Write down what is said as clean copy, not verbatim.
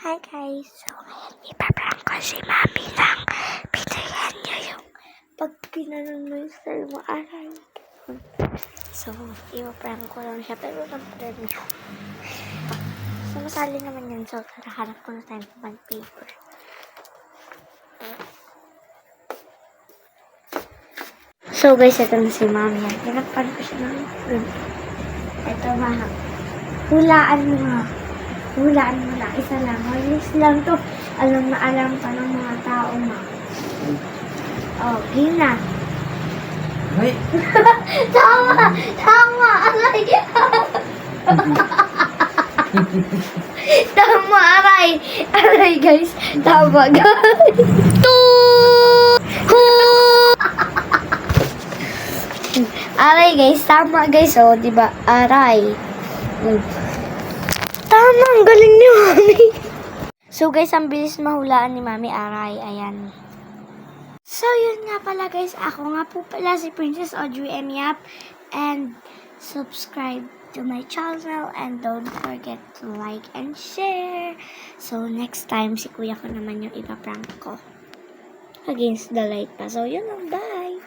Hi guys! So ngayon, ipaprank ko si Mami ng pinayan niya yung pag pinanon mo yung style mo, aray. So, ipaprank ko lang siya, pero ng premyo. So, masali naman yan. So, nakahanap ko na tayo ng paper. So guys, ito na si Mami. Hinapan ko siya ng ito mahal. Hulaan mo nga. Hulaan mo lang. Isa lang. Malis lang to. Alam na alam pa ng mga tao ma. Oh, gina. Ay! Tama! Tama! Aray! Tama, aray! Aray guys! Tama guys! Aray guys, tama guys, oh, di ba? Aray. Tama, ang galing ni Mami. So guys, ang bilis mahulaan ni Mami, aray, ayan. So yun nga pala guys, ako nga po pala si Princess Audrey M. Yap, and subscribe to my channel, and don't forget to like and share. So next time, si kuya ko naman yung ipaprank ko against the light pa. So yun lang, bye!